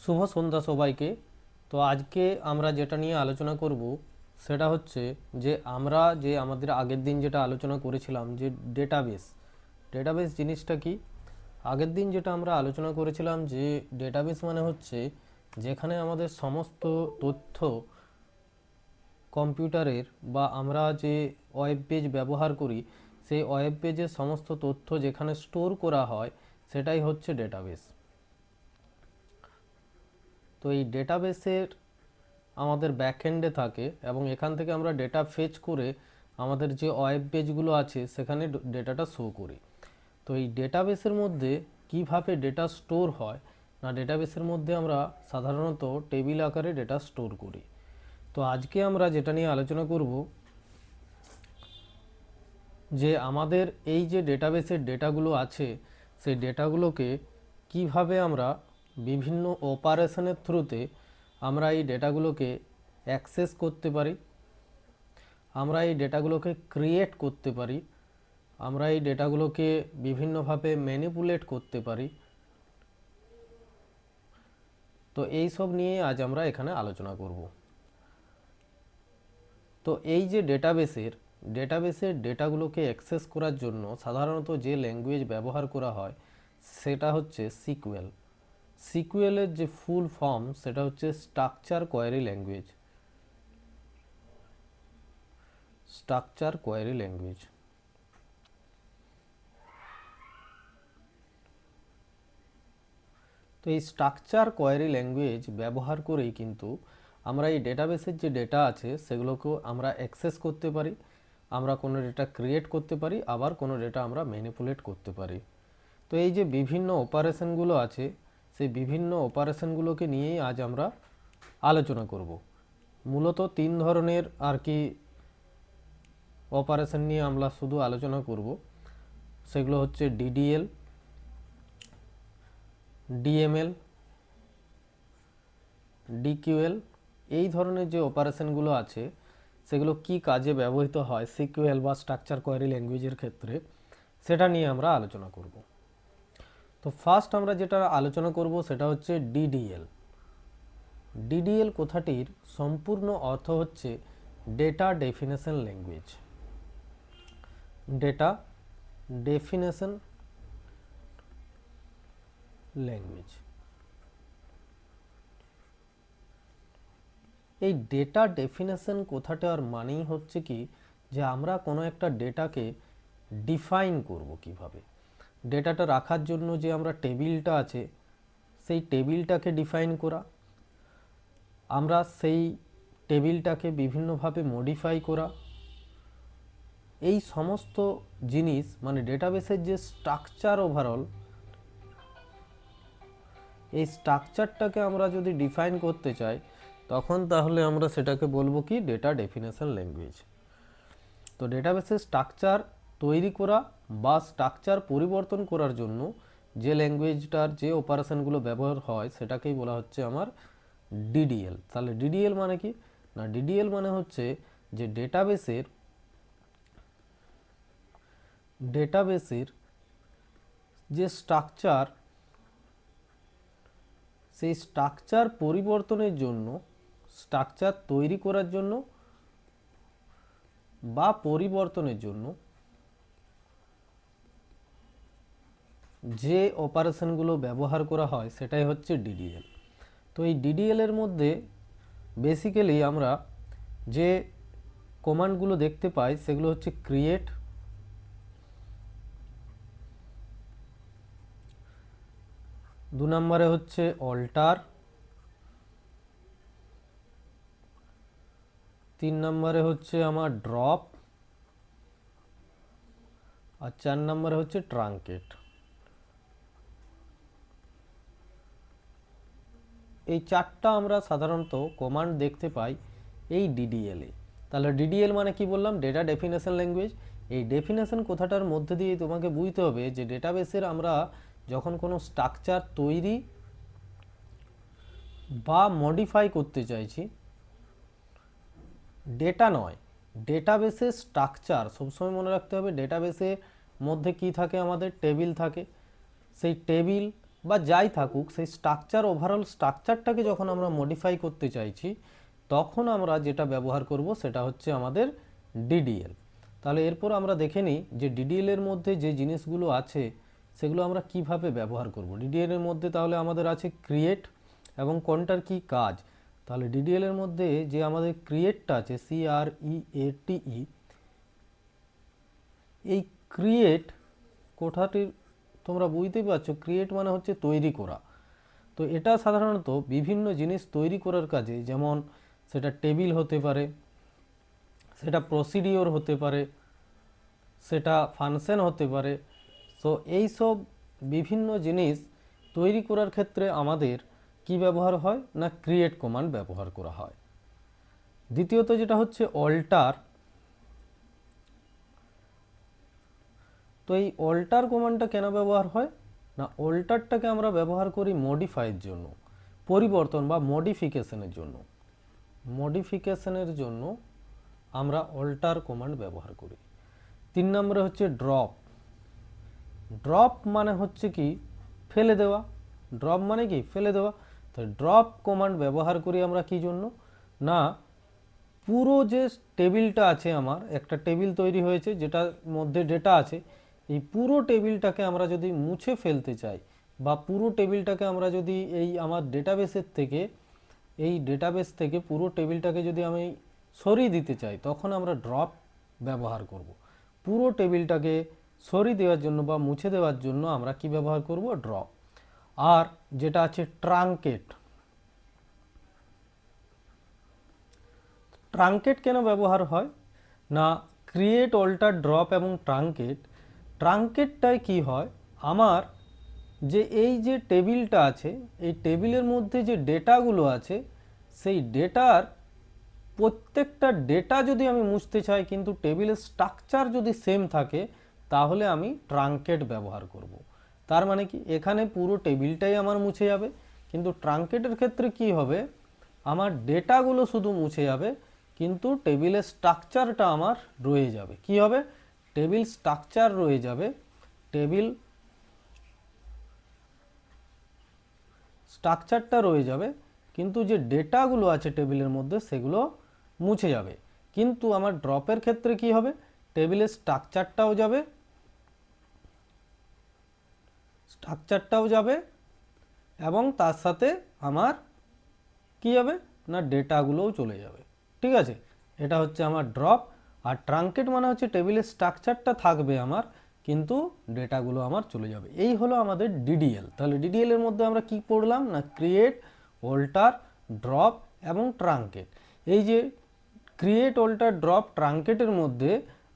শুভ সন্ধ্যা সবাইকে। তো আজকে আমরা যেটা নিয়ে আলোচনা করব সেটা হচ্ছে যে আমরা যে আমাদের আগের দিন যেটা আলোচনা করেছিলাম যে ডেটাবেস। ডেটাবেস জিনিসটা কি? আগের দিন যেটা আমরা আলোচনা করেছিলাম যে ডেটাবেস মানে হচ্ছে যেখানে আমাদের সমস্ত তথ্য কম্পিউটারের বা আমরা যে ওয়েব পেজ ব্যবহার করি সেই ওয়েব পেজের সমস্ত তথ্য যেখানে স্টোর করা হয় সেটাই হচ্ছে ডেটাবেস। তো এই ডেটাবেসের আমাদের ব্যাকএন্ডে থাকে এবং এখান থেকে আমরা ডেটা ফেচ করে আমাদের যে ওয়েব পেজগুলো আছে সেখানে ডেটাটা শো করি। তো এই ডেটাবেসের মধ্যে কিভাবে ডেটা স্টোর হয় না, ডেটাবেসের মধ্যে আমরা সাধারণত টেবিল আকারে ডেটা স্টোর করি। তো আজকে আমরা যেটা নিয়ে আলোচনা করব যে আমাদের এই যে ডেটাবেসের ডেটাগুলো আছে সেই ডেটাগুলোকে কিভাবে আমরা বিভিন্ন অপারেশনের থ্রুতে আমরা এই ডেটাগুলোকে অ্যাক্সেস করতে পারি, আমরা এই ডেটাগুলোকে ক্রিয়েট করতে পারি, আমরা এই ডেটাগুলোকে বিভিন্নভাবে ম্যানিপুলেট করতে পারি। তো এই সব নিয়ে আজ আমরা এখানে আলোচনা করব। তো এই যে ডেটাবেসের ডেটাগুলোকে অ্যাক্সেস করার জন্য সাধারণত যে ল্যাঙ্গুয়েজ ব্যবহার করা হয় সেটা হচ্ছে সিকুএল। সিকুএলের যে ফুল ফর্ম সেটা হচ্ছে structure query language. Structure query language. তো এই স্ট্রাকচার কোয়েরি ল্যাঙ্গুয়েজ ব্যবহার করেই কিন্তু আমরা এই ডেটাবেসের যে ডেটা আছে সেগুলোকেও আমরা অ্যাক্সেস করতে পারি, আমরা কোনো ডেটা ক্রিয়েট করতে পারি, আবার কোনো ডেটা আমরা ম্যানিপুলেট করতে পারি। তো এই যে বিভিন্ন অপারেশনগুলো আছে সেই বিভিন্ন অপারেশনগুলোকে নিয়েই আজ আমরা আলোচনা করব। মূলত তিন ধরনের আর কি অপারেশন নিয়ে আমরা শুধু আলোচনা করব। সেগুলো হচ্ছে ডিডিএল, ডিএমএল, ডিকিউএল। এই ধরনের যে অপারেশনগুলো আছে সেগুলো কি কাজে ব্যবহৃত হয় সিকিউএল বা স্ট্রাকচার কোয়েরি ল্যাঙ্গুয়েজের ক্ষেত্রে সেটা নিয়ে আমরা আলোচনা করব। তো ফার্স্ট আমরা যেটা আলোচনা করব সেটা হচ্ছে ডিডিএল। ডিডিএল কথাটির সম্পূর্ণ অর্থ হচ্ছে data definition language. Data definition language. এই ডেটা ডেফিনেশন কথাটার মানেই হচ্ছে কি যে আমরা কোনো একটা ডেটাকে ডিফাইন করব কিভাবে। ডেটাটা রাখার জন্য যে আমরা টেবিলটা আছে সেই টেবিলটাকে ডিফাইন করা, আমরা সেই টেবিলটাকে বিভিন্নভাবে মডিফাই করা, এই সমস্ত জিনিস মানে ডেটাবেসের যে স্ট্রাকচার ওভারঅল, এই স্ট্রাকচারটাকে আমরা যদি ডিফাইন করতে চাই তখন তাহলে আমরা সেটাকে বলবো কি ডেটা ডেফিনেশন ল্যাঙ্গুয়েজ। তো ডেটাবেসের স্ট্রাকচার তৈরি করা বা স্ট্রাকচার পরিবর্তন করার জন্য যে ল্যাঙ্গুয়েজটার যে অপারেশনগুলো ব্যবহার হয় সেটাকেই বলা হচ্ছে আমার ডিডিএল। তাহলে ডিডিএল মানে কি না, ডিডিএল মানে হচ্ছে যে ডেটাবেসের যে স্ট্রাকচার সেই স্ট্রাকচার পরিবর্তনের জন্য, স্ট্রাকচার তৈরি করার জন্য বা পরিবর্তনের জন্য যে অপারেশনগুলো ব্যবহার করা হয় সেটাই হচ্ছে ডিডিএল। তো এই ডিডিএল এর মধ্যে বেসিক্যালি আমরা যে কমান্ডগুলো দেখতে পাই সেগুলো হচ্ছে ক্রিয়েট, দু নম্বরে হচ্ছে অল্টার, তিন নম্বরে হচ্ছে আমার ড্রপ, আর চার নম্বরে হচ্ছে ট্রাঙ্কেট। এই চারটা আমরা সাধারণত কমান্ড দেখতে পাই এই ডিডিএলে। তাহলে ডিডিএল মানে কি বললাম, ডেটা ডেফিনেশন ল্যাঙ্গুয়েজ। এই ডেফিনেশন কথাটার মধ্যে দিয়ে তোমাকে বুঝতে হবে যে ডেটাবেসের আমরা যখন কোনো স্ট্রাকচার তৈরি বা মডিফাই করতে চাইছি, ডেটা নয়, ডেটাবেসের স্ট্রাকচার সবসময় মনে রাখতে হবে। ডেটাবেসের মধ্যে কি থাকে, আমাদের টেবিল থাকে, সেই টেবিল বা যাই থাকুক, সেই স্ট্রাকচার, ওভারঅল স্ট্রাকচারটাকে যখন আমরা মডিফাই করতে চাইছি তখন আমরা যেটা ব্যবহার করব সেটা হচ্ছে আমাদের ডিডিএল। তাহলে এরপর আমরা দেখে নিই যে ডিডিএল এর মধ্যে যে জিনিসগুলো আছে সেগুলো আমরা কিভাবে ব্যবহার করব। ডিডিএল এর মধ্যে তাহলে আমাদের আছে ক্রিয়েট, এবং কোনটার কি কাজ। তাহলে ডিডিএল এর মধ্যে যে আমাদের ক্রিয়েটটা আছে, CREATE, এই ক্রিয়েট কোথাটির তোমরা বুঝতেই পারছো, ক্রিয়েট মানে হচ্ছে তৈরি করা। তো এটা সাধারণত বিভিন্ন জিনিস তৈরি করার কাজে, যেমন সেটা টেবিল হতে পারে, সেটা প্রসিডিওর হতে পারে, সেটা ফাংশন হতে পারে। সো এই সব বিভিন্ন জিনিস তৈরি করার ক্ষেত্রে আমাদের কি ব্যবহার হয় না ক্রিয়েট কমান্ড ব্যবহার করা হয়। দ্বিতীয়ত যেটা হচ্ছে অল্টার। তো এই অল্টার কমান্ডটা কেন ব্যবহার হয় না, অল্টারটাকে আমরা ব্যবহার করি মডিফাইয়ের জন্য, পরিবর্তন বা মডিফিকেশনের জন্য। মডিফিকেশনের জন্য আমরা অল্টার কমান্ড ব্যবহার করি। 3 নম্বরে হচ্ছে ড্রপ। ড্রপ মানে হচ্ছে কি ফেলে দেওয়া। ড্রপ মানে কি ফেলে দেওয়া। তো ড্রপ কমান্ড ব্যবহার করি আমরা কি জন্য না, পুরো যে টেবিলটা আছে, আমার একটা টেবিল তৈরি হয়েছে যেটার মধ্যে ডেটা আছে, এই পুরো টেবিলটাকে আমরা যদি মুছে ফেলতে চাই, বা পুরো টেবিলটাকে আমরা যদি এই আমার ডেটাবেসের থেকে, এই ডেটাবেস থেকে পুরো টেবিলটাকে যদি আমি সরিয়ে দিতে চাই, তখন আমরা ড্রপ ব্যবহার করব। পুরো টেবিলটাকে সরিয়ে দেওয়ার জন্য বা মুছে দেওয়ার জন্য আমরা কি ব্যবহার করব, ড্রপ। আর যেটা আছে ট্রাঙ্কেট। ট্রাঙ্কেট কেন ব্যবহার হয় না, ক্রিয়েট, অল্টার, ড্রপ এবং ট্রাঙ্কেট। ট্রাঙ্কেটটায় কি হয়, আমার যে এই যে টেবিলটা আছে, এই টেবিলের মধ্যে যে ডেটাগুলো আছে, সেই ডেটার প্রত্যেকটা ডেটা যদি আমি মুছতে চাই কিন্তু টেবিলের স্ট্রাকচার যদি সেম থাকে, তাহলে আমি ট্রাঙ্কেট ব্যবহার করব। তার মানে কি এখানে পুরো টেবিলটাই আমার মুছে যাবে, কিন্তু ট্রাঙ্কেটের ক্ষেত্রে কি হবে, আমার ডেটাগুলো শুধু মুছে যাবে কিন্তু টেবিলের স্ট্রাকচারটা আমার রয়ে যাবে। কি হবে, টেবিল স্ট্রাকচার রয়ে যাবে, টেবিল স্ট্রাকচারটা রয়ে যাবে, কিন্তু যে ডেটাগুলো আছে টেবিলের মধ্যে সেগুলো মুছে যাবে। কিন্তু আমার ড্রপের ক্ষেত্রে কি হবে, টেবিলের স্ট্রাকচারটাও যাবে এবং তার সাথে আমার কি যাবে না ডেটাগুলোও চলে যাবে। ঠিক আছে, এটা হচ্ছে আমার ড্রপ। আর ট্রাঙ্কেট মানে হচ্ছে টেবিলের স্ট্রাকচারটা থাকবে আমার, কিন্তু ডেটাগুলো আমার চলে যাবে। এই হলো আমাদের ডিডিএল। তাহলে ডিডিএল এর মধ্যে আমরা কি পড়লাম না, ক্রিয়েট, অল্টার, ড্রপ এবং ট্রাঙ্কেট। এই যে ক্রিয়েট, অল্টার, ড্রপ, ট্রাঙ্কেটের মধ্যে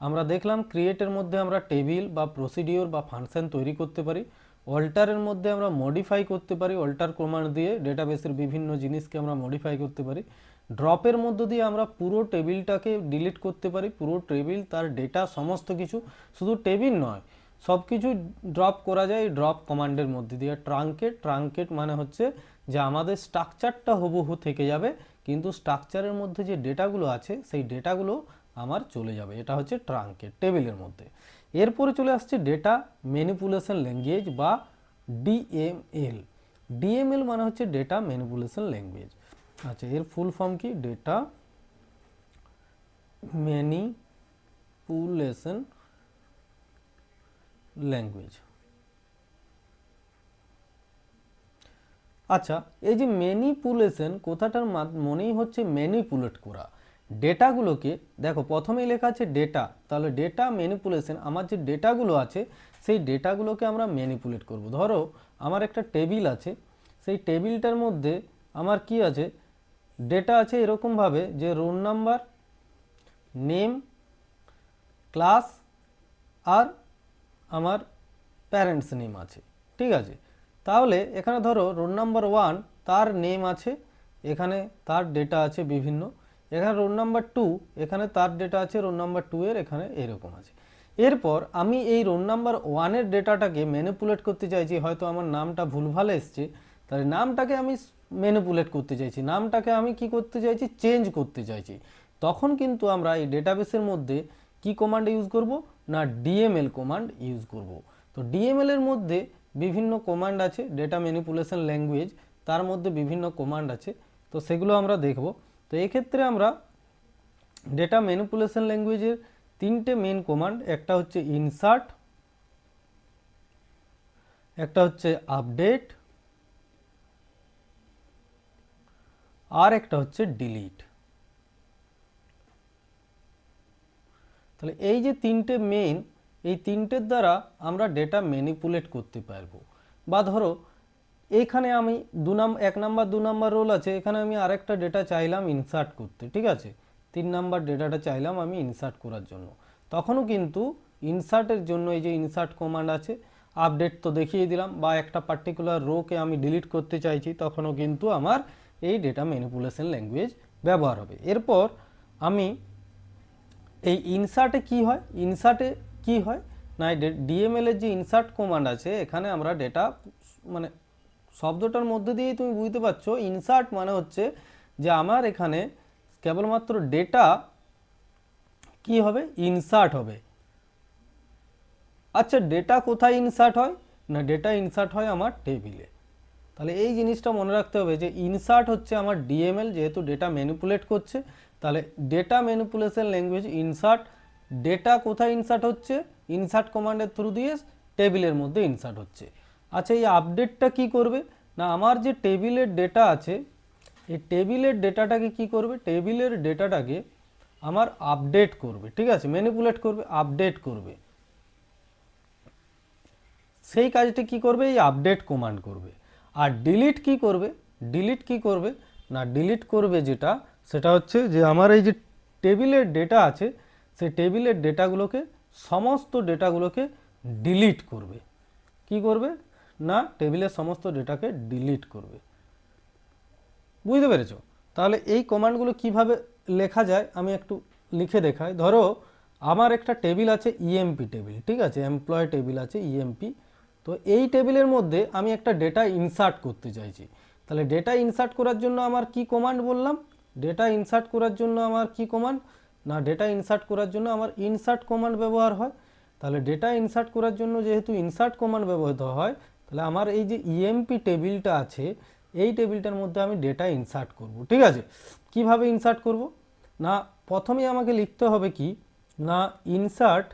আমরা দেখলাম ক্রিয়েটের মধ্যে আমরা টেবিল বা প্রসিডিওর বা ফাংশন তৈরি করতে পারি। অল্টারের মধ্যে আমরা মডিফাই করতে পারি, অল্টার কমান্ড দিয়ে ডেটাবেসের বিভিন্ন জিনিসকে আমরা মডিফাই করতে পারি। ড্রপের মধ্য দিয়ে আমরা পুরো টেবিলটাকে ডিলিট করতে পারি, পুরো টেবিল, তার ডেটা, সমস্ত কিছু, শুধু টেবিল নয় সব কিছু ড্রপ করা যায় এই ড্রপ কমান্ডের মধ্যে দিয়ে। ট্রাঙ্কেট মানে হচ্ছে যে আমাদের স্ট্রাকচারটা হুবহু থেকে যাবে, কিন্তু স্ট্রাকচারের মধ্যে যে ডেটাগুলো আছে সেই ডেটাগুলো আমার চলে যাবে। এটা হচ্ছে ট্রাঙ্কেট টেবিলের মধ্যে। এরপরে চলে আসছে ডেটা ম্যানিপুলেশন ল্যাঙ্গুয়েজ বা ডিএমএল। ডিএমএল মানে হচ্ছে ডেটা ম্যানিপুলেশন ল্যাঙ্গুয়েজ। আচ্ছা, এর ফুল ফর্ম কি, ডেটা ম্যানিপুলেশন ল্যাঙ্গুয়েজ। আচ্ছা, এই যে ম্যানিপুলেশন কথাটার মনেই হচ্ছে ম্যানিপুলেট করা ডেটাগুলোকে। দেখো প্রথমেই লেখা আছে ডেটা, তাহলে ডেটা ম্যানিপুলেশন, আমার যে ডেটাগুলো আছে সেই ডেটাগুলোকে আমরা ম্যানিপুলেট করব। ধরো আমার একটা টেবিল আছে, সেই টেবিলটার মধ্যে আমার কি আছে, ডেটা আছে এরকমভাবে যে রোল নাম্বার, নেম, ক্লাস আর আমার প্যারেন্টস নেম আছে। ঠিক আছে, তাহলে এখানে ধরো রোল নাম্বার 1 তার নেম আছে, এখানে তার ডেটা আছে বিভিন্ন। এখানে রোল নাম্বার 2, এখানে তার ডেটা আছে রোল নাম্বার 2 এর এখানে এরকম আছে। এরপর আমি এই রোল নাম্বার 1 এর ডেটাটাকে ম্যানিপুলেট করতে চাইছি, হয়তো আমার নামটা ভুলভাল এসছে, তাহলে নামটাকে আমি ম্যানিপুলেট করতে চাইছি, নামটাকে আমি কি করতে চাইছি, চেঞ্জ করতে চাইছি। তখন কিন্তু আমরা এই ডেটাবেসের মধ্যে কি কমান্ড ইউজ করব না ডিএমএল কমান্ড ইউজ করব। তো ডিএমএল এর মধ্যে বিভিন্ন কমান্ড আছে, ডেটা ম্যানিপুলেশন ল্যাঙ্গুয়েজ তার মধ্যে বিভিন্ন কমান্ড আছে, তো সেগুলো আমরা দেখব। তো এক্ষেত্রে আমরা ডেটা ম্যানিপুলেশন ল্যাঙ্গুয়েজের তিনটে মেন কমান্ড, একটা হচ্ছে ইনসার্ট, একটা হচ্ছে আপডেট, আর একটা হচ্ছে ডিলিট। তাহলে এই যে তিনটে মেন, এই তিনটের দ্বারা আমরা ডেটা ম্যানিপুলেট করতে পারবো। বা ধরো এইখানে আমি 1 নাম্বার 2 নাম্বার রোল আছে, এখানে আমি আরেকটা ডেটা চাইলাম ইনসার্ট করতে, ঠিক আছে, 3 নাম্বার ডেটাটা চাইলাম আমি ইনসার্ট করার জন্য, তখনও কিন্তু ইনসার্টের জন্য এই যে ইনসার্ট কমান্ড আছে, আপডেট তো দেখিয়ে দিলাম, বা একটা পার্টিকুলার রোকে আমি ডিলিট করতে চাইছি, তখনও কিন্তু আমার এই ডেটা ম্যানিপুলেশন ল্যাঙ্গুয়েজ ব্যবহার হবে। এরপর আমি এই ইনসার্টে কি হয়, ইনসার্টে কি হয় না, ডিএমএল এর যে ইনসার্ট কমান্ড আছে, এখানে আমরা ডেটা মানে শব্দটার মধ্যে দিয়েই তুমি বুঝতে পারছো, ইনসার্ট মানে হচ্ছে যে আমার এখানে কেবলমাত্র ডেটা কি হবে, ইনসার্ট হবে। আচ্ছা, ডেটা কোথায় ইনসার্ট হয় না, ডেটা ইনসার্ট হয় আমার টেবিলে। তাহলে এই জিনিসটা মনে রাখতে হবে যে ইনসার্ট হচ্ছে আমার ডিএমএল, যেহেতু ডেটা ম্যানিপুলেট করছে, তাহলে data manipulation language insert, data কোথায় ইনসার্ট হচ্ছে, ইনসার্ট কমান্ডের থ্রু দিয়ে টেবিলের মধ্যে ইনসার্ট হচ্ছে। আচ্ছা, এই আপডেটটা কি করবে না, আমার যে টেবিলের ডেটা আছে, এই টেবিলের ডেটাটাকে কি করবে, টেবিলের ডেটাটাকে আমার আপডেট করবে, ঠিক আছে, ম্যানিপুলেট করবে, আপডেট করবে। সেই কাজটি কি করবে, এই আপডেট কমান্ড করবে। আর ডিলিট কি করবে, ডিলিট কি করবে না, ডিলিট করবে যেটা, সেটা হচ্ছে যে আমার এই যে টেবিলের ডেটা আছে, সেই টেবিলের ডেটাগুলোকে, সমস্ত ডেটাগুলোকে ডিলিট করবে। কি করবে না, টেবিলের সমস্ত ডেটাকে ডিলিট করবে। বুঝতে পেরেছো? তাহলে এই কমান্ডগুলো কিভাবে লেখা যায় আমি একটু লিখে দেখাই। ধরো আমার একটা টেবিল আছে ইএমপি টেবিল, ঠিক আছে, এমপ্লয় টেবিল আছে ইএমপি। তো এই টেবিলের মধ্যে আমি একটা ডেটা ইনসার্ট করতে চাইছি। তাহলে ডেটা ইনসার্ট করার জন্য আমার কি কমান্ড বললাম, ডেটা ইনসার্ট করার জন্য আমার কি কমান্ড না, ডেটা ইনসার্ট করার জন্য আমার ইনসার্ট কমান্ড ব্যবহার হয়। তাহলে ডেটা ইনসার্ট করার জন্য যেহেতু ইনসার্ট কমান্ড ব্যবহৃত হয়, তাহলে আমার এই যে ইএমপি টেবিলটা আছে, এই টেবিলটার মধ্যে আমি ডেটা ইনসার্ট করব, ঠিক আছে। কিভাবে ইনসার্ট করব না, প্রথমেই আমাকে লিখতে হবে কি না, ইনসার্ট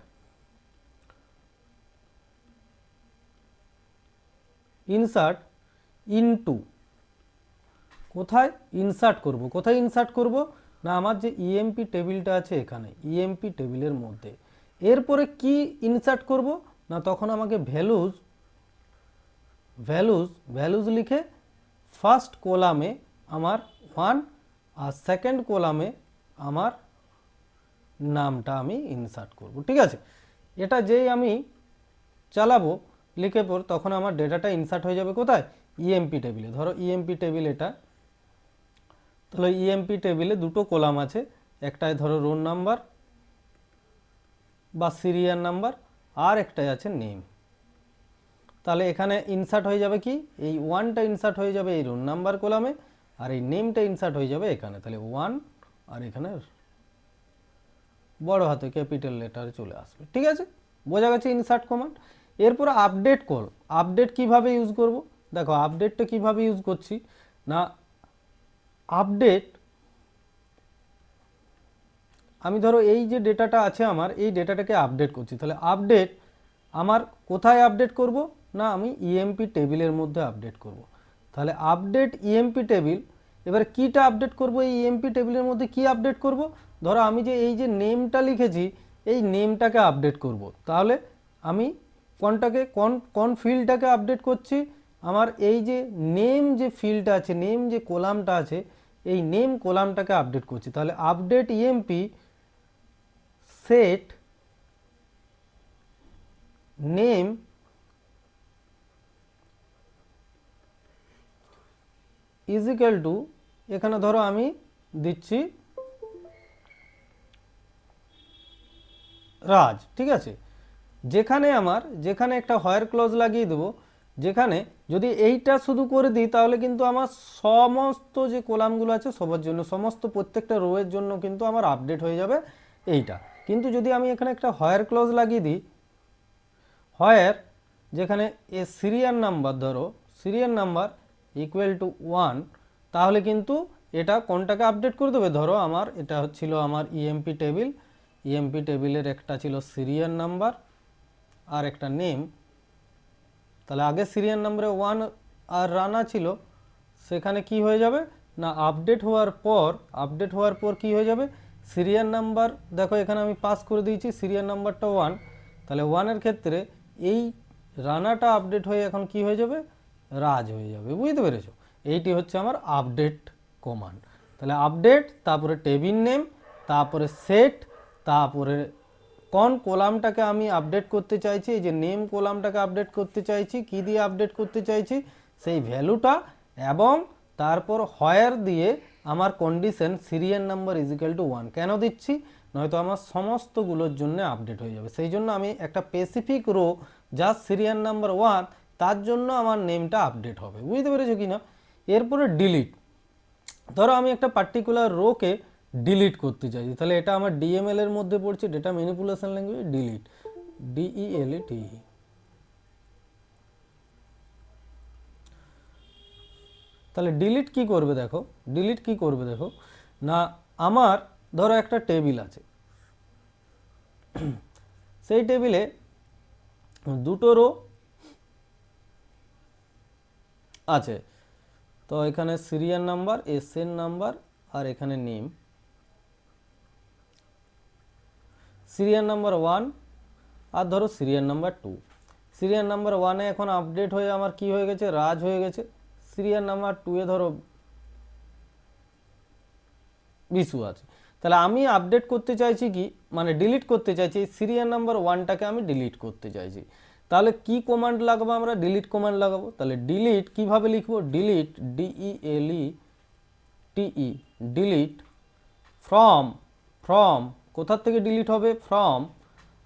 ইনসার্ট ইনটু, কোথায় ইনসার্ট করব, কোথায় ইনসার্ট করব না, আমার যে ইএমপি টেবিলটা আছে এখানে, ইএমপি টেবিলের মধ্যে। এরপরে কি ইনসার্ট করব না, তখন আমাকে ভ্যালুজ ভ্যালুজ ভ্যালুজ লিখে ফার্স্ট কলামে আমার 1 আর সেকেন্ড কলামে আমার নামটা আমি ইনসার্ট করব, ঠিক আছে। এটা যেই আমি চালাবো লিখে পর, তখন আমার ডেটাটা ইনসার্ট হয়ে যাবে কোথায়, ইএমপি টেবিলে। ধরো ইএমপি টেবিল এটা, তাহলে ইএমপি টেবিলে দুটো কলাম আছে, একটায় ধরো রোল নাম্বার বা সিরিয়াল নাম্বার, আর একটাই আছে নেম। তাহলে এখানে ইনসার্ট হয়ে যাবে কি, এই 1টা ইনসার্ট হয়ে যাবে এই রোল নাম্বার কলামে, আর এই নেমটা ইনসার্ট হয়ে যাবে এখানে। তাহলে 1 আর এখানে বড় হাতে ক্যাপিটাল লেটারে চলে আসবে, ঠিক আছে, বোঝা গেছে ইনসার্ট কমান্ড। এরপর আপডেট কল, আপডেট কিভাবে ইউজ করব, দেখো আপডেটটা কিভাবে ইউজ করছি না, আপডেট আমি ধরো এই যে ডেটাটা আছে আমার, এই ডেটাটাকে আপডেট করছি। তাহলে আপডেট আমার কোথায় আপডেট করব না, আমি ইএমপি টেবিলের মধ্যে আপডেট করব। তাহলে আপডেট ইএমপি টেবিল, এবারে কিটা আপডেট করব, এই ইএমপি টেবিলের মধ্যে কি আপডেট করব, ধরো আমি যে এই যে নেমটা লিখেছি, এই নেমটাকে আপডেট করব। তাহলে আমি কোনটাকে, কোন ফিল্ডটাকে আপডেট করছি, আমার এই যে নেম যে ফিল্ডটা আছে, নেম যে কলামটা আছে, এই নেম কলামটাকে আপডেট করছি। তাহলে update EMP set name is equal to, এখানে ধরো আমি দিচ্ছি রাজ, ঠিক আছে। যেখানে একটা হোয়ার ক্লজ লাগিয়ে দেবো, যেখানে যদি এইটা শুধু করে দিই, তাহলে কিন্তু আমার সমস্ত যে কলামগুলো আছে সবার জন্য, সমস্ত প্রত্যেকটা রোয়ের জন্য কিন্তু আমার আপডেট হয়ে যাবে এইটা। কিন্তু যদি আমি এখানে একটা হোয়ার ক্লজ লাগিয়ে দিই, হোয়ার যেখানে এ সিরিয়াল নাম্বার, ধরো সিরিয়াল নাম্বার ইকুয়াল টু 1, তাহলে কিন্তু এটা কোনটাকে আপডেট করে দেবে, ধরো আমার এটা হচ্ছিল আমার ইএমপি টেবিল, ইএমপি টেবিলের একটা ছিল সিরিয়াল নাম্বার আর একটা নেম। তাহলে আগে সিরিয়াল নাম্বারে 1 আর রানা ছিল, সেখানে কি হয়ে যাবে না আপডেট হওয়ার পর কি হয়ে যাবে, সিরিয়াল নাম্বার দেখো এখানে আমি পাস করে দিয়েছি সিরিয়াল নাম্বারটা 1, তাহলে 1 এর ক্ষেত্রে এই রানাটা আপডেট হয়ে এখন কি হয়ে যাবে, রাজ হয়ে যাবে। বুঝতে পেরেছো? এইটি হচ্ছে আমার আপডেট কমান্ড। তাহলে আপডেট, তারপরে টেবিল নেম, তারপরে সেট, তারপরে কোন কলামটাকে আমি আপডেট করতে চাইছি, এই যে নেম কলামটাকে আপডেট করতে চাইছি, কি দিয়ে আপডেট করতে চাইছি সেই ভ্যালুটা, এবং তারপর হোয়ার দিয়ে আমার condition serial number is equal to 1 কেন দিচ্ছি, নয়তো আমার সমস্তগুলোর জন্য আপডেট হয়ে যাবে। সেই জন্য আমি একটা স্পেসিফিক রো যা সিরিয়াল নাম্বার 1, তার জন্য আমার নেমটা আপডেট হবে। বুঝতে পেরেছো কি না? এরপরে ডিলিট, ধরো আমি একটা পার্টিকুলার রোকে ডিলিট করতে চাইছি, তাহলে এটা আমার ডিএমএল এর মধ্যে পড়ছে, ডেটা ম্যানিপুলেশন ল্যাঙ্গুয়েজ, ডিলিট, ডিইএলইটি। তাহলে ডিলিট কি করবে দেখো, ডিলিট কি করবে দেখো না, আমার ধরো একটা টেবিল আছে, সেই টেবিলে দুটো রো আছে, তো এখানে সিরিয়াল নাম্বার, এসএন নাম্বার আর এখানে নেম, সিরিয়াল নাম্বার 1 আর ধরো সিরিয়াল নাম্বার 2। সিরিয়াল নাম্বার 1 এ এখন আপডেট হয়ে আমার কি হয়ে গেছে, রাজ হয়ে গেছে। সিরিয়াল নাম্বার 2 এ ধরো বিশু আছে। তাহলে আমি আপডেট করতে চাইছি কি, মানে ডিলিট করতে চাইছি সিরিয়াল নাম্বার 1টাকে আমি ডিলিট করতে চাইছি। তাহলে কি কমান্ড লাগাবো, আমরা ডিলিট কমান্ড লাগাবো। তাহলে ডিলিট কিভাবে লিখবো, ডিলিট, ডিইএলইটিই, ডিলিট ফ্রম কোথা থেকে ডিলিট হবে, ফ্রম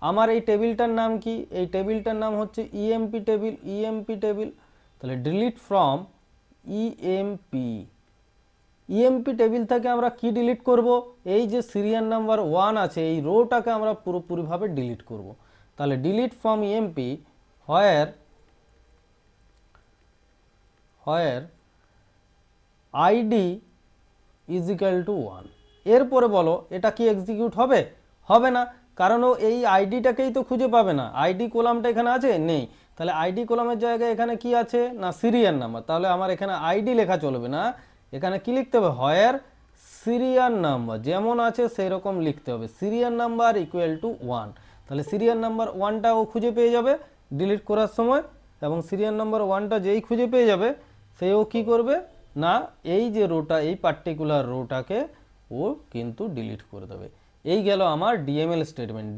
আমার এই টেবিলটার নাম কি, এই টেবিলটার নাম হচ্ছে ইএমপি টেবিল, ইএমপি টেবিল। তাহলে delete from EMP, EMP table থেকে আমরা কি ডিলিট করব, এই যে সিরিয়াল নাম্বার 1 আছে এই রোটাকে আমরা পুরোপুরিভাবে ডিলিট করব। তাহলে delete from EMP where ID is equal to 1। এরপরে বলো এটা কি এক্সিকিউট হবে, হবে না, কারণ ও এই আইডিটাকেই তো খুঁজে পাবে না, আইডি কলামটা এখানে আছে নেই। তাহলে আইডি কলামের জায়গায় এখানে কি আছে না সিরিয়াল নাম্বার, তাহলে আমার এখানে আইডি লেখা চলবে না, এখানে কি লিখতে হবে, হোয়ার সিরিয়াল নাম্বার যেমন আছে সেই রকম লিখতে হবে, সিরিয়াল নাম্বার ইকুয়াল টু 1। তাহলে সিরিয়াল নাম্বার 1টা ও খুঁজে পেয়ে যাবে ডিলিট করার সময়, এবং সিরিয়াল নাম্বার 1টা যেই খুঁজে পেয়ে যাবে সেও কি করবে না এই যে রোটা, এই পার্টিকুলার রোটাকে ও কিন্তু ডিলিট করে দেবে। এই গেল আমার ডিএমএল স্টেটমেন্ট।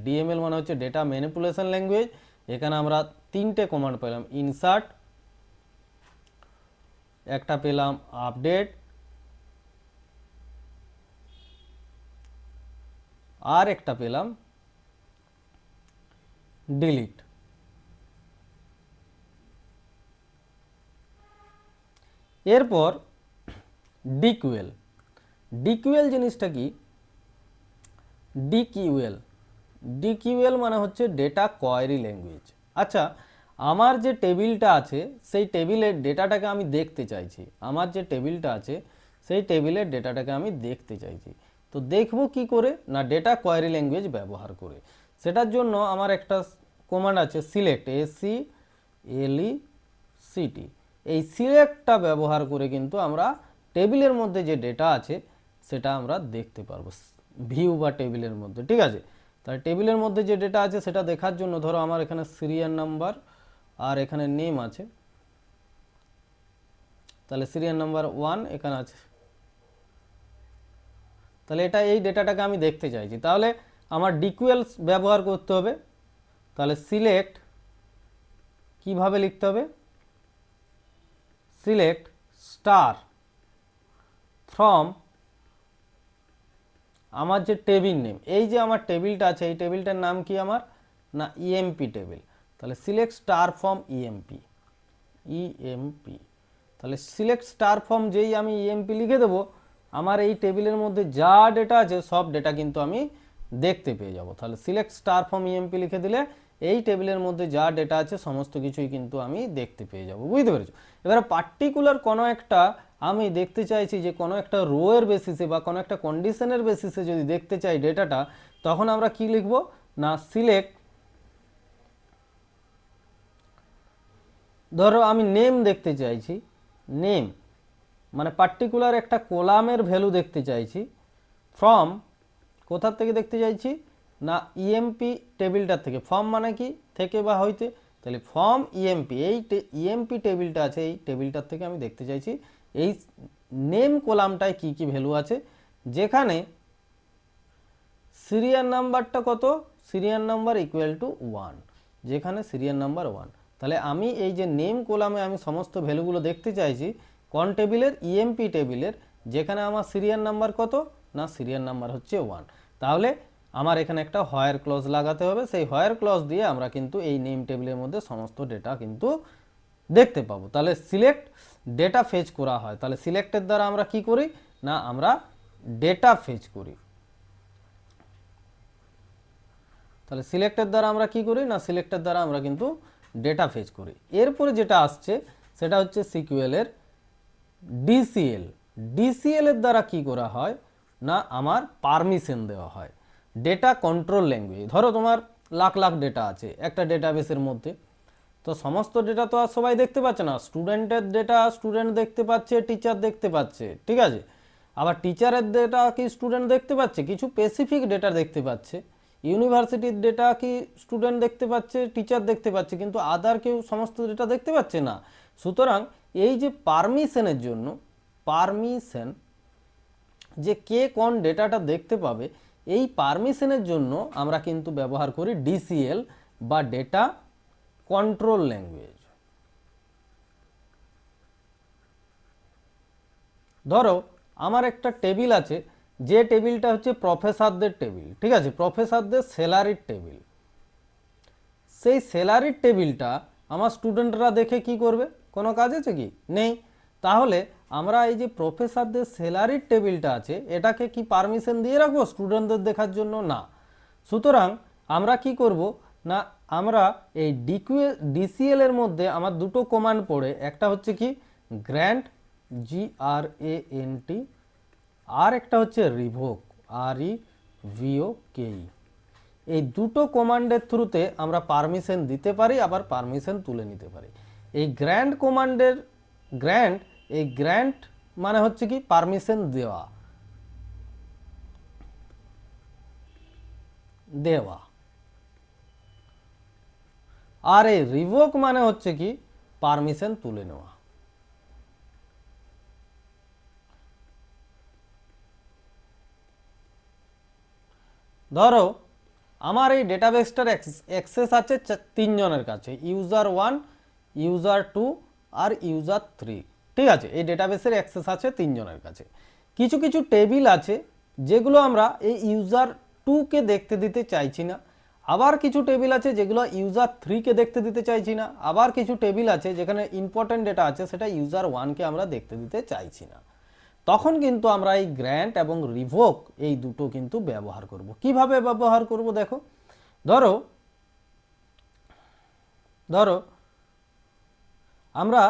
ডিএমএল মানে হচ্ছে ডেটা ম্যানিপুলেশন ল্যাঙ্গুয়েজ। এখানে আমরা 3টে কমান্ড পেলাম, ইনসার্ট, একটা পেলাম আপডেট, আর একটা পেলাম ডিলিট। এরপর ডিকিউএল, ডিকিউএল জিনিসটা কি, ডিকিউএল মানে হচ্ছে ডেটা কোয়েরি ল্যাঙ্গুয়েজ। আচ্ছা, আমার যে টেবিলটা আছে সেই টেবিলের ডেটাটাকে আমি দেখতে চাইছি, আমার যে টেবিলটা আছে সেই টেবিলের ডেটাটাকে আমি দেখতে চাইছি, তো দেখব কি করে না ডেটা কোয়েরি ল্যাঙ্গুয়েজ ব্যবহার করে। সেটার জন্য আমার একটা কমান্ড আছে সিলেক্ট, SELECT, এই সিলেক্টটা ব্যবহার করে কিন্তু আমরা টেবিলের মধ্যে যে ডেটা আছে সেটা আমরা দেখতে পারবো ভিউ বা টেবিলের মধ্যে। ঠিক আছে, তাহলে টেবিলের মধ্যে যে ডেটা আছে সেটা দেখার জন্য ধরো আমার এখানে সিরিয়াল নাম্বার আর এখানে নেম আছে, তাহলে সিরিয়াল নাম্বার 1 এখানে আছে, তাহলে এটা এই ডেটাটাকে আমি দেখতে চাইছি, তাহলে আমার ডিকিউএল ব্যবহার করতে হবে। তাহলে সিলেক্ট কিভাবে লিখতে হবে, সিলেক্ট স্টার ফ্রম আমার যে টেবিল নেম, এই যে আমার টেবিলটা আছে এই টেবিলটার নাম কি আমার না ইএমপি টেবিল, তাহলে সিলেক্ট স্টার ফ্রম ইএমপি, তাহলে সিলেক্ট স্টার ফ্রম যেই আমি ইএমপি লিখে দেবো আমার এই টেবিলের মধ্যে যা ডেটা আছে সব ডেটা কিন্তু আমি দেখতে পেয়ে যাব। তাহলে সিলেক্ট স্টার ফ্রম ইএমপি লিখে দিলে এই টেবিলের মধ্যে যা ডেটা আছে সমস্ত কিছুই কিন্তু আমি দেখতে পেয়ে যাব। বুঝতে পেরেছো? এবারে পার্টিকুলার কোনো একটা আমি দেখতে চাইছি যে কোনো একটা রো এর বেসিসে বা কোনো একটা কন্ডিশনের বেসিসে যদি দেখতে চাই ডেটাটা, তখন আমরা কি লিখব না সিলেক্ট, ধরো আমি নেম দেখতে চাইছি, নেম মানে পার্টিকুলার একটা কলামের ভ্যালু দেখতে চাইছি, ফ্রম কোথার থেকে দেখতে চাইছি না ইএমপি টেবিলটার থেকে। ফর্ম মানে কি থেকে বা হইতে, তাহলে ফর্ম ইএমপি, এই ইএমপি টেবিলটা আছে এই টেবিলটার থেকে আমি দেখতে চাইছি এই নেম কলামটায় কি কি ভ্যালু আছে, যেখানে সিরিয়াল নাম্বারটা কত, সিরিয়াল নাম্বার ইকুয়াল টু 1, যেখানে সিরিয়াল নাম্বার 1। তাহলে আমি এই যে নেম কলামে আমি সমস্ত ভ্যালুগুলো দেখতে চাইছি কোন টেবিলের, ইএমপি টেবিলের, যেখানে আমার সিরিয়াল নাম্বার কত না সিরিয়াল নাম্বার হচ্ছে 1। তাহলে আমার এখানে একটা হোয়ার ক্লজ লাগাতে হবে, সেই হোয়ার ক্লজ দিয়ে আমরা কিন্তু এই নেম টেবিলের মধ্যে সমস্ত ডেটা কিন্তু দেখতে পাবো। তাহলে সিলেক্ট ডেটা ফেচ করা হয়, তাহলে সিলেক্টের দ্বারা আমরা কি করি না আমরা ডেটা ফেচ করি। তাহলে সিলেক্টের দ্বারা আমরা কি করি না সিলেক্টের দ্বারা আমরা কিন্তু ডেটা ফেচ করি। এরপরে যেটা আসছে সেটা হচ্ছে সিকিউএল এর ডিসিএল। ডিসিএল এর দ্বারা কি করা হয় না আমার পারমিশন দেওয়া হয়। ডেটা কন্ট্রোল ল্যাঙ্গুয়েজ, ধরো তোমার লাখ লাখ ডেটা আছে একটা ডেটাবেসের মধ্যে, তো সমস্ত ডেটা তো আর সবাই দেখতে পাচ্ছে না। স্টুডেন্টের ডেটা স্টুডেন্ট দেখতে পাচ্ছে, টিচার দেখতে পাচ্ছে, ঠিক আছে। আবার টিচারের ডেটা কি স্টুডেন্ট দেখতে পাচ্ছে, কিছু স্পেসিফিক ডেটা দেখতে পাচ্ছে। ইউনিভার্সিটির ডেটা কি স্টুডেন্ট দেখতে পাচ্ছে, টিচার দেখতে পাচ্ছে, কিন্তু আদার কেউ সমস্ত ডেটা দেখতে পাচ্ছে না। সুতরাং এই যে পারমিশনের জন্য, পারমিশন যে কে কোন ডেটাটা দেখতে পাবে, এই পারমিশনের জন্য আমরা কিন্তু ব্যবহার করি ডিসিএল বা ডেটা কন্ট্রোল ল্যাঙ্গুয়েজ। ধরো আমার একটা টেবিল আছে, যে টেবিলটা হচ্ছে প্রফেসরদের টেবিল, ঠিক আছে, প্রফেসরদের স্যালারির টেবিল। সেই স্যালারির টেবিলটা আমার স্টুডেন্টরা দেখে কি করবে, কোনো কাজ আছে কি নেই। তাহলে আমরা এই যে প্রফেসরদের স্যালারির টেবিলটা আছে এটাকে কি পারমিশন দিয়ে রাখবো স্টুডেন্টদের দেখার জন্য, না। সুতরাং আমরা কি করব না আমরা এই ডিসিএল এর মধ্যে আমার দুটো কমান্ড পড়ে, একটা হচ্ছে কি গ্র্যান্ট GRANT, আর একটা হচ্ছে রিভোক REVOKE। এই দুটো কমান্ডের থ্রুতে আমরা পারমিশন দিতে পারি আবার পারমিশন তুলে নিতে পারি। এই গ্র্যান্ট কমান্ডের গ্র্যান্ট, এই গ্র্যান্ট মানে হচ্ছে কি পারমিশন দেওয়া, দেওয়া। আর এই রিভোক মানে হচ্ছে কি পারমিশন তুলে নেওয়া। ধরো আমার এই ডেটাবেসটার অ্যাক্সেস আছে তিনজনের কাছে, ইউজার 1, ইউজার 2 আর ইউজার 3, ঠিক আছে। এই ডেটাবেসের অ্যাক্সেস আছে তিনজনের কাছে। কিছু কিছু টেবিল আছে যেগুলো আমরা এই ইউজার 2কে দেখতে দিতে চাইছি না, আবার কিছু টেবিল আছে যেগুলো ইউজার 3কে দেখতে দিতে চাইছি না, আবার কিছু টেবিল আছে যেখানে ইম্পর্টেন্ট ডেটা আছে সেটা ইউজার 1কে আমরা দেখতে দিতে চাইছি না। তখন কিন্তু আমরা এই গ্র্যান্ট এবং রিভোক এই দুটো কিন্তু ব্যবহার করব। কিভাবে ব্যবহার করব দেখো, ধরো ধরো আমরা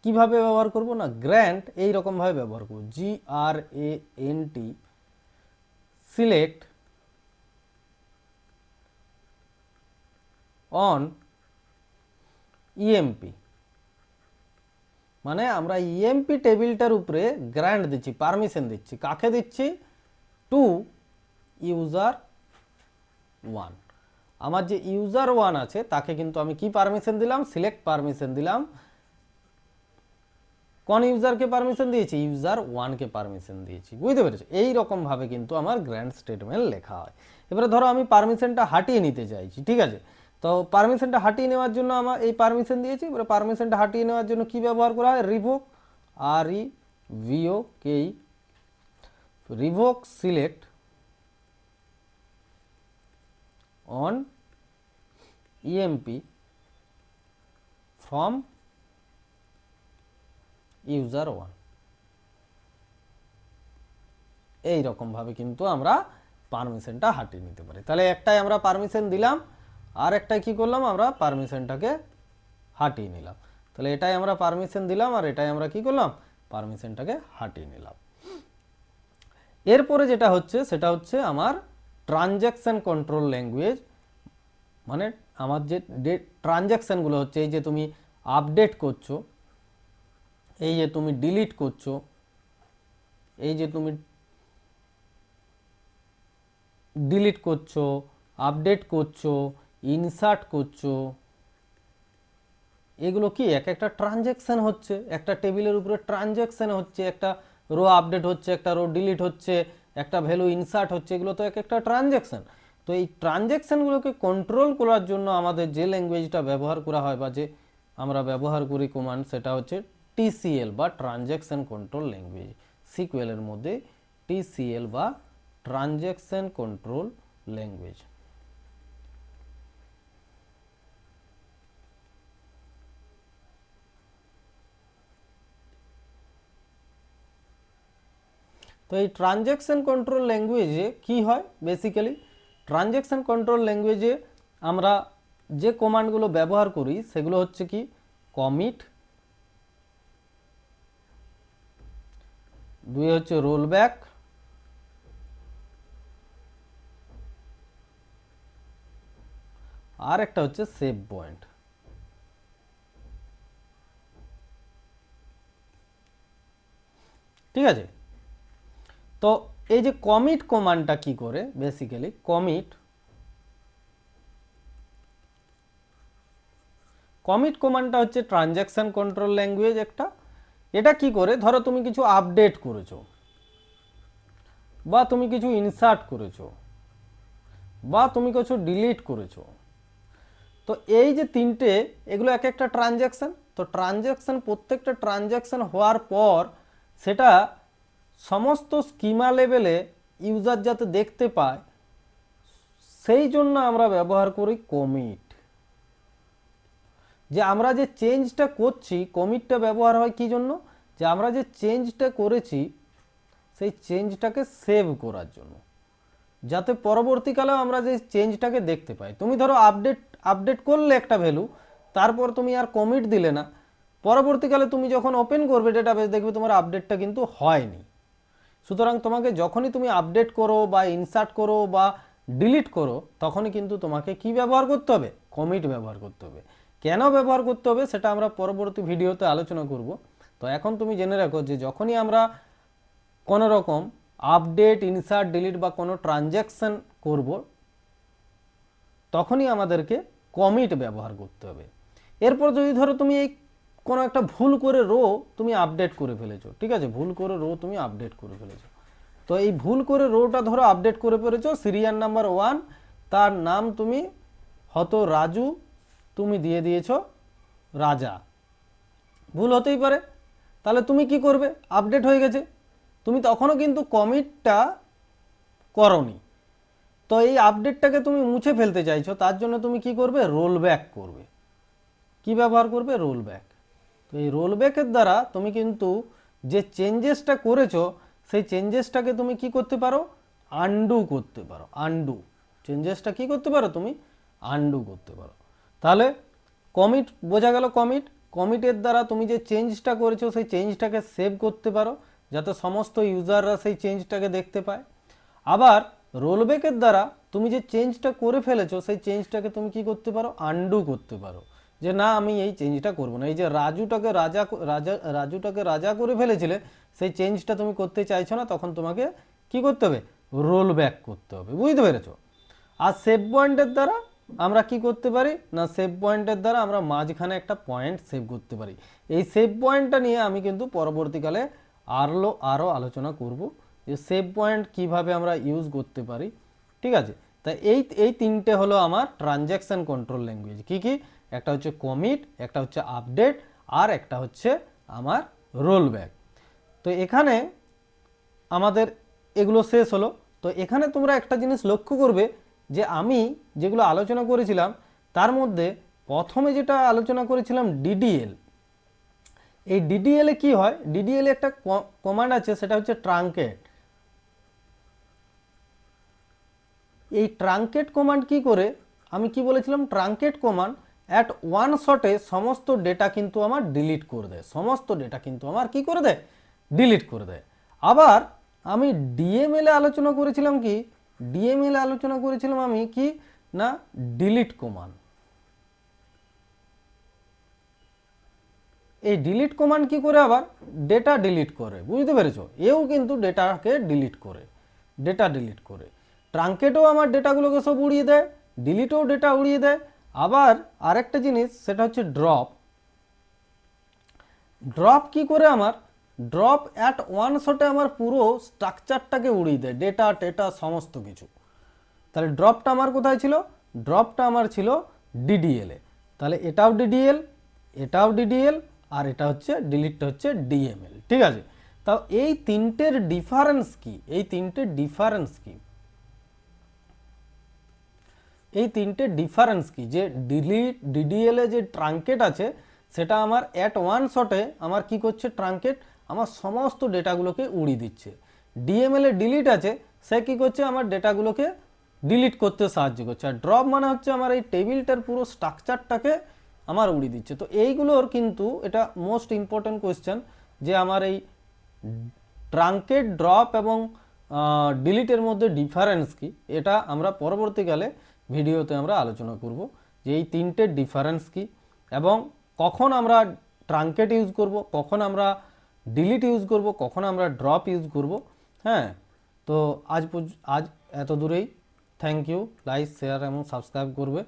কিভাবে ব্যবহার করব না গ্র্যান্ট এই রকম ভাবে ব্যবহার করব, GRANT সিলেক্ট অন ইএমপি, মানে আমরা ইএমপি টেবিলটার উপরে গ্র্যান্ট দিচ্ছি, পারমিশন দিচ্ছি। কাকে দিচ্ছি, টু ইউজার 1। আমার যে ইউজার 1 আছে তাকে কিন্তু আমি কি পারমিশন দিলাম, সিলেক্ট পারমিশন দিলাম। কোন ইউজারকে পারমিশন দিয়েছি, ইউজার 1কে পারমিশন দিয়েছি। বুঝতে পেরেছো? এই রকম ভাবে কিন্তু আমার গ্র্যান্ট স্টেটমেন্ট লেখা হয়। এবারে ধরো আমি পারমিশনটা হাটিয়ে নিতে চাইছি, ঠিক আছে। তো পারমিশনটা হাটিয়ে নেওয়ার জন্য আমার এই পারমিশন দিয়েছি, এবারে পারমিশনটা হাটিয়ে নেওয়ার জন্য কি ব্যবহার করা হয়, revoke REVOKE, revoke select on EMP from user 1। এই রকম ভাবে কিন্তু আমরা পারমিশনটা হাটিয়ে নিতে পারি। তাহলে একটাই আমরা পারমিশন দিলাম আর একটা কি করলাম, আমরা পারমিশনটাকে হাটিয়ে নিলাম। তাহলে এটাই আমরা পারমিশন দিলাম, আর এটাই আমরা কি করলাম, পারমিশনটাকে হাটিয়ে নিলাম। এরপরে যেটা হচ্ছে সেটা হচ্ছে আমার ট্রানজ্যাকশন কন্ট্রোল ল্যাঙ্গুয়েজ। মানে আমার যে ট্রানজ্যাকশানগুলো হচ্ছে, এই যে তুমি আপডেট করছো, এই যে তুমি ডিলিট করছো, এই যে তুমি ডিলিট করছো, আপডেট করছো, ইনসার্ট করছো, এগুলো কি এক একটা ট্রানজ্যাকশান হচ্ছে, একটা টেবিলের উপরে ট্রানজ্যাকশান হচ্ছে, একটা রো আপডেট হচ্ছে, একটা রো ডিলিট হচ্ছে, একটা ভ্যালু ইনসার্ট হচ্ছে, এগুলো তো এক একটা ট্রানজ্যাকশান। তো এই ট্রানজ্যাকশানগুলোকে কন্ট্রোল করার জন্য আমাদের যে ল্যাঙ্গুয়েজটা ব্যবহার করা হয় বা যে আমরা ব্যবহার করি কমান্ড, সেটা হচ্ছে টিসিএল বা ট্রানজ্যাকশান কন্ট্রোল ল্যাঙ্গুয়েজ। সিকিউএলের মধ্যে টিসিএল বা ট্রানজ্যাকশান কন্ট্রোল ল্যাঙ্গুয়েজ। তো এই ট্রানজ্যাকশন কন্ট্রোল ল্যাঙ্গুয়েজে কি হয়, বেসিক্যালি ট্রানজ্যাকশন কন্ট্রোল ল্যাঙ্গুয়েজে আমরা যে কমান্ডগুলো ব্যবহার করি সেগুলো হচ্ছে কি কমিট, দুই হচ্ছে রোল ব্যাক, আর একটা হচ্ছে সেভ পয়েন্ট। ঠিক আছে, তো এই যে কমিট কমান্ডটা কি করে, বেসিক্যালি কমিট কমান্ডটা হচ্ছে ট্রানজ্যাকশন কন্ট্রোল ল্যাঙ্গুয়েজ একটা। এটা কি করে, ধরো তুমি কিছু আপডেট করেছো, বা তুমি কিছু ইনসার্ট করেছো, বা তুমি কিছু ডিলিট করেছো, তো এই যে তিনটে, এগুলো এক একটা ট্রানজ্যাকশান। তো ট্রানজ্যাকশান, প্রত্যেকটা ট্রানজ্যাকশান হওয়ার পর সেটা সমস্ত স্কিমা লেভেলে ইউজার যাতে দেখতে পায়, সেই জন্য আমরা ব্যবহার করি কমিট। যে আমরা যে চেঞ্জটা করছি, কমিটটা ব্যবহার হয় কি জন্য, যে আমরা যে চেঞ্জটা করেছি সেই চেঞ্জটাকে সেভ করার জন্য, যাতে পরবর্তীকালেও আমরা যে চেঞ্জটাকে দেখতে পাই। তুমি ধরো আপডেট করলে একটা ভ্যালু, তারপর তুমি আর কমিট দিলে না, পরবর্তীকালে তুমি যখন ওপেন করবে ডেটাবেস, দেখবে তোমার আপডেটটা কিন্তু হয়নি। সুতরাং তোমাকে যখনই তুমি আপডেট করো বা ইনসার্ট করো বা ডিলিট করো, তখনই কিন্তু তোমাকে কি ব্যবহার করতে হবে, কমিট ব্যবহার করতে হবে। কেন ব্যবহার করতে হবে সেটা আমরা পরবর্তী ভিডিওতে আলোচনা করব। তো এখন তুমি জেনে রাখো যে যখনই আমরা কোনো রকম আপডেট, ইনসার্ট, ডিলিট বা কোনো ট্রানজ্যাকশান করব, তখনই আমাদেরকে কমিট ব্যবহার করতে হবে। এরপর যদি ধরো তুমি এই কোনো একটা ভুল করে রো তুমি আপডেট করে ফেলেছো, ঠিক আছে, ভুল করে রো তুমি আপডেট করে ফেলেছো, তো এই ভুল করে রোটা ধরো আপডেট করে ফেলেছো, সিরিয়াল নাম্বার 1, তার নাম তুমি হয়তো রাজু, তুমি দিয়ে দিয়েছো রাজা, ভুল হতেই পারে। তাহলে তুমি কি করবে, আপডেট হয়ে গেছে, তুমি তখনও কিন্তু কমিটটা করনি। তো এই আপডেটটাকে তুমি মুছে ফেলতে চাইছো, তার জন্য তুমি কি করবে, রোল ব্যাক করবে। কি ব্যবহার করবে, রোল ব্যাক। তো এই রোল ব্যাকের দ্বারা তুমি কিন্তু যে চেঞ্জেসটা করেছো সেই চেঞ্জেসটাকে তুমি কি করতে পারো, আনডু করতে পারো। আনডু চেঞ্জেসটা কি করতে পারো, তুমি আনডু করতে পারো। তাহলে কমিট বোঝা গেল। কমিটের দ্বারা তুমি যে চেঞ্জটা করেছো সেই চেঞ্জটাকে সেভ করতে পারো, যাতে সমস্ত ইউজাররা সেই চেঞ্জটাকে দেখতে পায়। আবার রোলব্যাকের দ্বারা তুমি যে চেঞ্জটা করে ফেলেছো সেই চেঞ্জটাকে তুমি কি করতে পারো, আনডু করতে পারো, যে না আমি এই চেঞ্জটা করবো না। এই যে রাজুটাকে রাজা করে ফেলেছিলে, সেই চেঞ্জটা তুমি করতে চাইছো না, তখন তোমাকে কি করতে হবে, রোল ব্যাক করতে হবে। বুঝতে পেরেছো? আর সেভ পয়েন্টের দ্বারা আমরা কি করতে পারি না, সেভ পয়েন্টের দ্বারা আমরা মাঝখানে একটা পয়েন্ট সেভ করতে পারি। এই সেভ পয়েন্টটা নিয়ে আমি কিন্তু পরবর্তীকালে আরও আলোচনা করব, যে সেভ পয়েন্ট কিভাবে আমরা ইউজ করতে পারি। ঠিক আছে, তাই এই তিনটে হলো আমার ট্রানজ্যাকশন কন্ট্রোল ল্যাঙ্গুয়েজ। কি কি, একটা হচ্ছে কমিট, একটা হচ্ছে আপডেট, আর একটা হচ্ছে আমার রোল ব্যাক। তো এখানে আমাদের এগুলো শেষ হলো। তো এখানে তোমরা একটা জিনিস লক্ষ্য করবে, যে আমি যেগুলো আলোচনা করেছিলাম তার মধ্যে প্রথমে যেটা আলোচনা করেছিলাম ডিডিএল। এই ডিডিএল এ কি হয়, ডিডিএল এ একটা কমান্ড আছে, সেটা হচ্ছে ট্রাঙ্কেট। এই ট্রাঙ্কেট কমান্ড কি করে, আমি কি বলেছিলাম, ট্রাঙ্কেট কমান্ড অ্যাট ওয়ান শটে সমস্ত ডেটা কিন্তু আমার ডিলিট করে দেয়, সমস্ত ডেটা কিন্তু আমার কি করে দেয়, ডিলিট করে দেয়। আবার আমি ডিএমএল এ আলোচনা করেছিলাম কি, ডিএমএল এ আলোচনা করেছিলাম আমি কি না, ডিলিট কমান্ড। এই ডিলিট কমান্ড কি করে, আবার ডেটা ডিলিট করে, বুঝতে পেরেছো, এও কিন্তু ডেটাকে ডিলিট করে, ডেটা ডিলিট করে। ট্রাঙ্কেটও আমার ডেটাগুলোকে সব উড়িয়ে দেয়, ডিলিটও ডেটা উড়িয়ে দেয়। আবার আরেকটা জিনিস সেটা হচ্ছে ড্রপ। ড্রপ কি করে, আমার ড্রপ অ্যাট ওয়ান শটে আমার পুরো স্ট্রাকচারটাকে উড়িয়ে দেয়, ডেটা টেটা সমস্ত কিছু। তাহলে ড্রপটা আমার কোথায় ছিল, ড্রপটা আমার ছিল ডিডিএল এ। তাহলে এটাও ডিডিএল, এটাও ডিডিএল, আর এটা হচ্ছে ডিলিটটা হচ্ছে ডিএমএল, ঠিক আছে। তাও এই তিনটের ডিফারেন্স কি, এই তিনটের ডিফারেন্স কি, এই তিনটে ডিফারেন্স কি, যে ডিডিএল এ যে ট্রাঙ্কেট আছে সেটা আমার অ্যাট ওয়ান শটে আমার কি করছে, ট্রাঙ্কেট আমার সমস্ত ডেটাগুলোকে উড়িয়ে দিচ্ছে। ডিএমএল এ ডিলিট আছে, সে কি করছে, আমার ডেটাগুলোকে ডিলিট করতে সাহায্য করছে। আর ড্রপ মানে হচ্ছে আমার এই টেবিলটার পুরো স্ট্রাকচারটাকে আমার উড়িয়ে দিচ্ছে। তো এইগুলোর কিন্তু এটা মোস্ট ইম্পর্টেন্ট কোয়েশ্চেন, যে আমার এই ট্রাঙ্কেট, ড্রপ এবং ডিলিটের মধ্যে ডিফারেন্স কি, এটা আমরা পরবর্তীকালে ভিডিওতে আমরা আলোচনা করব, যে এই তিনটে ডিফারেন্স কি এবং কখন আমরা ট্রাঙ্কেট ইউজ করব, কখন আমরা ডিলিট ইউজ করব, কখন আমরা ড্রপ ইউজ করব। হ্যাঁ, তো আজ এত দূরেই। থ্যাংক ইউ, লাইক শেয়ার এবং সাবস্ক্রাইব করবে।